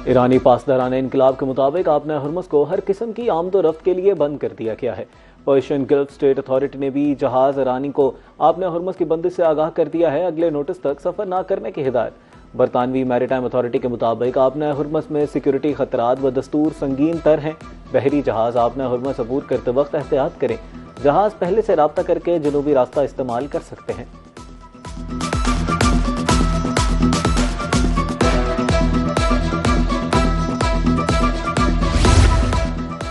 ईरानी पासदारान इनकलाब के मुताबिक आपना हुर्मुज़ को हर किस्म की आमदोरफ्त के लिए बंद कर दिया गया है। पर्शियन गल्फ स्टेट अथॉरिटी ने भी जहाज ईरानी को आपना हुर्मुज़ की बंदिश से आगाह कर दिया है। अगले नोटिस तक सफर न करने की हिदायत। बरतानवी मैरीटाइम अथॉरिटी के मुताबिक आपना हुर्मुज़ में सिक्योरिटी खतरात व दस्तूर संगीन तर हैं। बहरी जहाज आपना हुर्मुज़ अबूर करते वक्त एहतियात करें। जहाज पहले से राब्ता करके जनूबी रास्ता इस्तेमाल कर सकते हैं।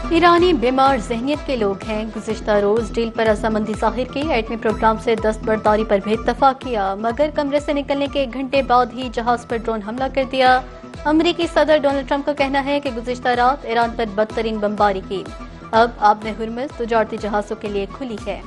ईरानी बीमार जहनियत के लोग हैं। गुज़िश्ता रोज डील पर रजामंदी जाहिर की, एटमी प्रोग्राम से दस्तबरदारी पर भी इत्तफाक किया, मगर कमरे से निकलने के 1 घंटे बाद ही जहाज पर ड्रोन हमला कर दिया। अमरीकी सदर डोनाल्ड ट्रंप का कहना है कि गुज़िश्ता रात ईरान पर बदतरीन बमबारी की। अब आपने हुर्मुज़ तजारती जहाजों के लिए खुली है।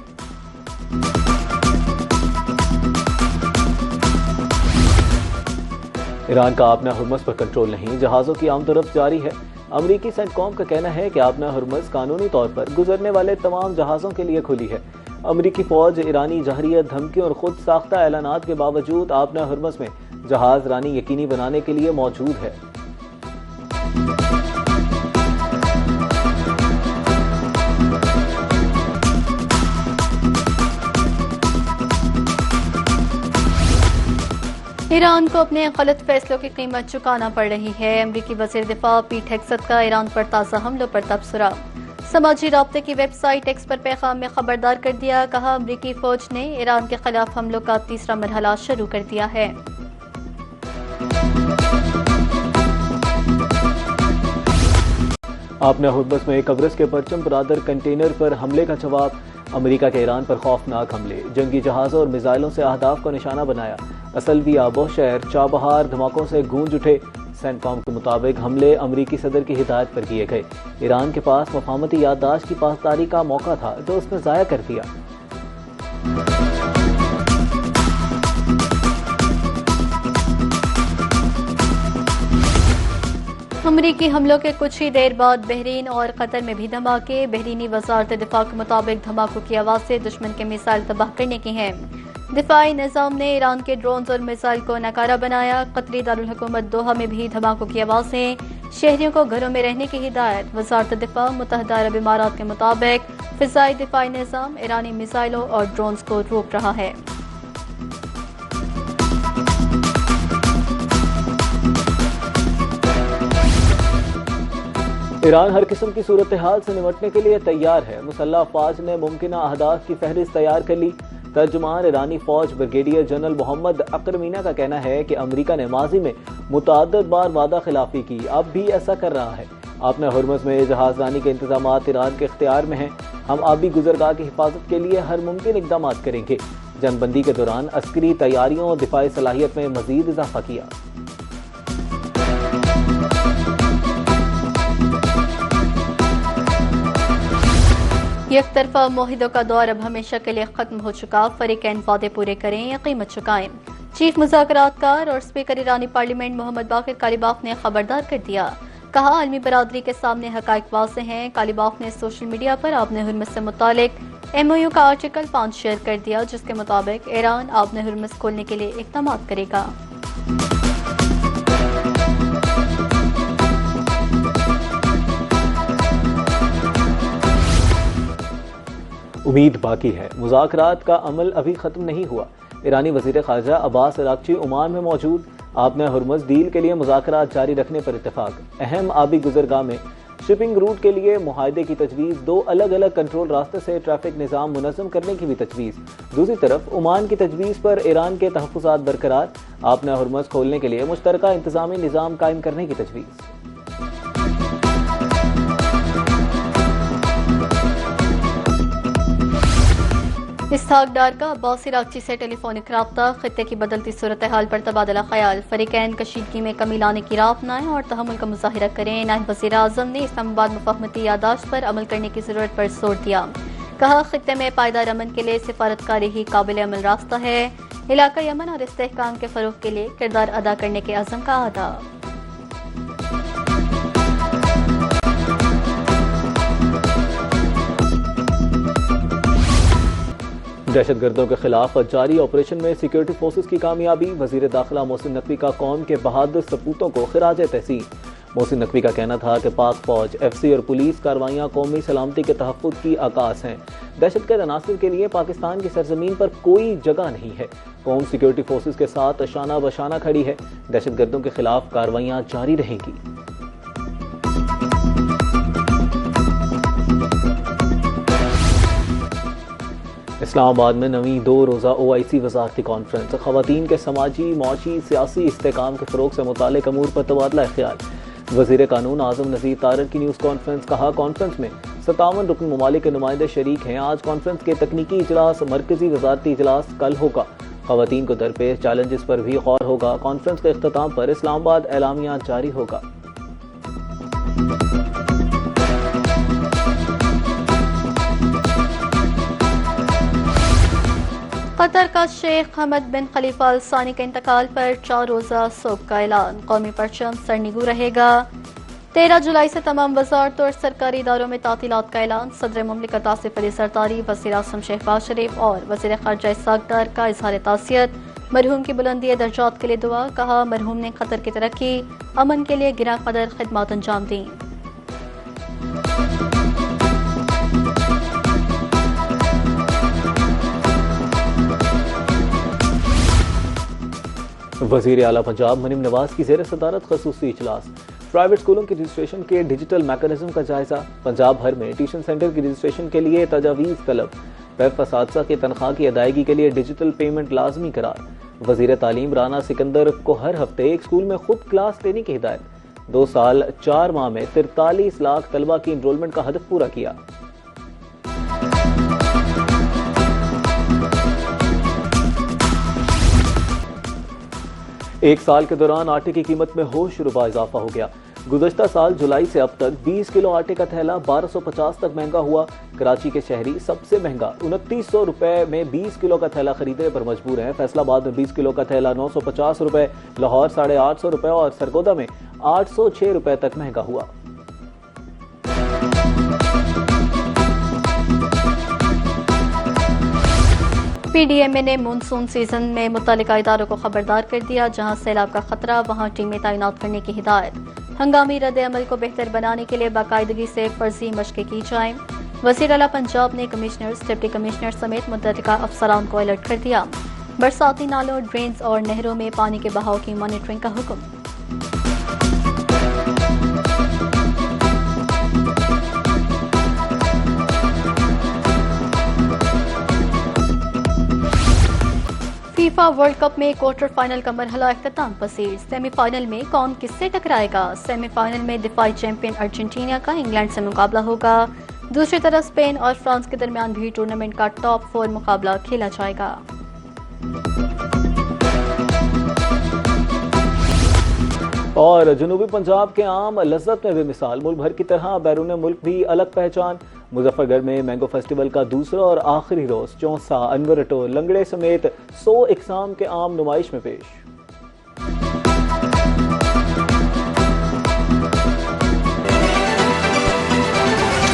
ईरान का आपना हुर्मुज़ पर कंट्रोल नहीं, जहाज़ों की आमदोरफ्त जारी है। अमरीकी सेंटकॉम का कहना है कि आपना हुर्मुज़ कानूनी तौर पर गुजरने वाले तमाम जहाज़ों के लिए खुली है। अमरीकी फौज ईरानी जहरियत, धमकियों और खुद साख्ता ऐलानात के बावजूद आपना हुर्मुज़ में जहाज रानी यकीनी बनाने के लिए मौजूद है। ईरान को अपने गलत फैसलों की कीमत चुकाना पड़ रही है। अमरीकी वज़ीर दिफा पीट हेग्सेथ का ईरान पर ताज़ा हमलों पर तबसरा। समाजी राब्ते की वेबसाइट एक्स पर पैगाम में खबरदार कर दिया, कहा अमरीकी फौज ने ईरान के खिलाफ हमलों का तीसरा मरहला शुरू कर दिया है। आपने हुर्मुज़ में कब्रिस के परचम बरादर कंटेनर पर हमले का जवाब। अमेरिका के ईरान पर खौफनाक हमले, जंगी जहाज़ों और मिसाइलों से अहदाफ को निशाना बनाया। असलविया, बोशहर, चाबहार धमाकों से गूंज उठे। सेंटकॉम के मुताबिक हमले अमरीकी सदर की हिदायत पर किए गए। ईरान के पास मफामती याददाश्त की पासदारी का मौका था जो उसने ज़ाया कर दिया। अमरीकी हमलों के कुछ ही देर बाद बहरीन और कतर में भी धमाके। बहरीनी वजारत दिफा के मुताबिक धमाकों की आवाज़ से दुश्मन के मिसाइल तबाह करने की हैं। दिफाई निज़ाम ने ईरान के ड्रोन्स और मिसाइल को नकारा बनाया। कतरी दारुल हुकूमत दोहा में भी धमाकों की आवाज़ें, शहरियों को घरों में रहने की हिदायत। वजारत दिफा मुत्तहदा अरब इमारात के मुताबिक फ़िज़ाई दिफाई निज़ाम ईरानी मिसाइलों और ड्रोन्स को रोक रहा है। ईरान हर किस्म की सूरत हाल से निपटने के लिए तैयार है। मुसल्लह अफवाज ने मुमकिन अहदाफ की फहरिस्त तैयार कर ली। तर्जुमान ईरानी फौज ब्रिगेडियर जनरल मोहम्मद अकरमीना का कहना है कि अमरीका ने माजी में मुतअद्दिद बार वादा खिलाफी की, अब भी ऐसा कर रहा है। आपने हुर्मुज़ में जहाज़रानी के इंतजामात ईरान के इख्तियार में हैं। हम आबी गुजरगाह की हिफाजत के लिए हर मुमकिन इकदाम करेंगे। जंगबंदी के दौरान अस्करी तैयारियों और दिफाई सलाहियत में मजीद इजाफा किया। एक तरफा मुआहिदों का दौर अब हमेशा के लिए खत्म हो चुका। फरीकैन वादे पूरे करें या कीमत चुकाएं। चीफ मुज़ाकरातकार और स्पीकर ईरानी पार्लियामेंट मोहम्मद बाक़िर कालिबाफ ने खबरदार कर दिया, कहा आलमी बरादरी के सामने हक़ाइक़ वाज़ेह हैं। कालिबाफ ने सोशल मीडिया पर आपने हुर्मुज़ से मुतालिक MOU का आर्टिकल 5 शेयर कर दिया, जिसके मुताबिक ईरान आपने हुर्मुज़ खोलने के लिए इक़दाम करेगा। उम्मीद बाकी है। मुज़ाकरात का अमल अभी खत्म नहीं हुआ। ईरानी वज़ीर ख़ारजा अब्बास अराग़ची ओमान में मौजूद। आपने हुर्मुज़ डील के लिए मुज़ाकरात जारी रखने पर इत्तेफाक। अहम आबी गुजरगाह में शिपिंग रूट के लिए मुआहदे की तजवीज़। 2 अलग अलग कंट्रोल रास्ते से ट्रैफिक निज़ाम मुनज़्ज़म करने की भी तजवीज़। दूसरी तरफ ओमान की तजवीज़ पर ईरान के तहफ़्फ़ुज़ात बरकरार। आपने हुर्मुज़ खोलने के लिए मुश्तरका इंतज़ामी निज़ाम कायम करने की तजवीज़। इसहाक डार का अब्बास अराग़ची से टेलीफोनिक राब्ता। खित्ते की बदलती सूरत हाल पर तबादला ख्याल। फरीकैन कशीदगी में कमी लाने की राह अपनाएं और तहम्मुल का मुज़ाहिरा करें। नायब वज़ीर आज़म ने इस्लामाबाद मुफ़ाहमती यादाश्त पर अमल करने की ज़रूरत पर जोर दिया, कहा खित्ते में पायदार अमन के लिए सिफारतकारी ही काबिल अमल रास्ता है। इलाका यमन और इस्तेहकाम के फ़रोग़ के लिए किरदार अदा करने के अज़म का अदा। दहशतगर्दों के खिलाफ जारी ऑपरेशन में सिक्योरिटी फोर्सेस की कामयाबी। वजीर दाखिला मोहसिन नकवी का कौम के बहादुर सपूतों को खिराज तहसीन। मोहसिन नकवी का कहना था कि पाक फौज, FC और पुलिस कार्रवाइयाँ कौमी सलामती के तहफ़्फ़ुज़ की आकाश हैं। दहशतगर्द अनासर के लिए पाकिस्तान की सरजमीन पर कोई जगह नहीं है। कौम सिक्योरिटी फोर्सेस के साथ शाना बशाना खड़ी है। दहशतगर्दों के खिलाफ कार्रवाइयाँ जारी रहेंगी। इस्लामाबाद में नवी 2 रोज़ा OIC वज़ारती कॉन्फ्रेंस, ख़वातीन के समाजी, मौशी, सियासी इस्तेकाम के फ़रोग़ से मुताल्लिक़ अमूर पर तबादला ख्याल। वज़ीर कानून आज़म नज़ीर तारर की न्यूज़ कॉन्फ्रेंस। कहा, कॉन्फ्रेंस में 57 रुकन ममालिक के नुमाइंदे शरीक हैं। आज कॉन्फ्रेंस के तकनीकी इजलास, मरकज़ी वज़ारती इजलास कल होगा। ख़वातीन को दरपेश चैलेंजेस पर भी गौर होगा। कॉन्फ्रेंस के इख्तिताम पर इस्लामाबाद एलामिया जारी होगा। कतर का शेख हमद बिन खलीफा अल सानी के इंतकाल पर 4 रोज़ा सोग का ऐलान। कौमी परचम सरनिगू रहेगा। 13 जुलाई से तमाम वजारतों और सरकारी इदारों में तातीलात का ऐलान। सदर मुमलिकत आसिफ अली सरतारी, वज़ीर आज़म शहबाज शरीफ और वज़ीर ख़ारजा इसहाक़ डार का इज़हार ताज़ियत। मरहूम की बुलंदी दर्जात के लिए दुआ। कहा, मरहूम ने कतर की तरक्की, अमन के लिए गिरा कदर खिदमत अंजाम दी। वज़ीर आला पंजाब मनीम नवाज की ज़ेर सदारत ख़ुसूसी इजलास। प्राइवेट स्कूलों की रजिस्ट्रेशन के डिजिटल मैकेनिज्म का जायजा। पंजाब भर में ट्यूशन सेंटर की रजिस्ट्रेशन के लिए तजावीज़ तलब। पैफ असातिज़ा की तनख्वाह की अदायगी के लिए डिजिटल पेमेंट लाजमी करार। वज़ीर तालीम राना सिकंदर को हर हफ्ते एक स्कूल में खुद क्लास लेने की हिदायत। 2 साल 4 माह में 43 लाख तलबा की इनरोलमेंट का हदफ पूरा किया। एक साल के दौरान आटे की कीमत में होशरुबा इजाफा हो गया। गुज़श्ता साल जुलाई से अब तक 20 किलो आटे का थैला 1250 तक महंगा हुआ। कराची के शहरी सबसे महंगा 2900 रुपए में 20 किलो का थैला खरीदने पर मजबूर हैं। फैसलाबाद में 20 किलो का थैला 950 रुपए, लाहौर 850 रुपए और सरगोदा में 806 रुपए तक महंगा हुआ। PDMA ने मानसून सीजन में मुतल्लिका इदारों को खबरदार कर दिया। जहां सैलाब का खतरा, वहां टीमें तैनात करने की हिदायत। हंगामी रद्द अमल को बेहतर बनाने के लिए बाकायदगी से फर्जी मशक़ें की जाएं। वज़ीर आला पंजाब ने कमिश्नर्स, डिप्टी कमिश्नर समेत मुतल्लिका अफसरान को अलर्ट कर दिया। बरसाती नालों, ड्रेन्स और नहरों में पानी के बहाव की मॉनिटरिंग का हुक्म। फीफा वर्ल्ड कप में क्वार्टर फाइनल का मरहला इख्तिताम पसीर। सेमीफाइनल में कौन किससे टकराएगा? सेमीफाइनल में दिफाई चैंपियन अर्जेंटीना का इंग्लैंड से मुकाबला होगा। दूसरी तरफ स्पेन और फ्रांस के दरमियान भी टूर्नामेंट का टॉप 4 मुकाबला खेला जाएगा। और जनूबी पंजाब के आम लज्जत में बेमिसाल, मुल्क भर की तरह बैरून मुल्क भी अलग पहचान। मुजफ्फरगढ़ में मैंगो फेस्टिवल का दूसरा और आखिरी रोज चौसा, अनवर अटो, लंगड़े समेत 100 इकसाम के आम नुमाइश में पेश।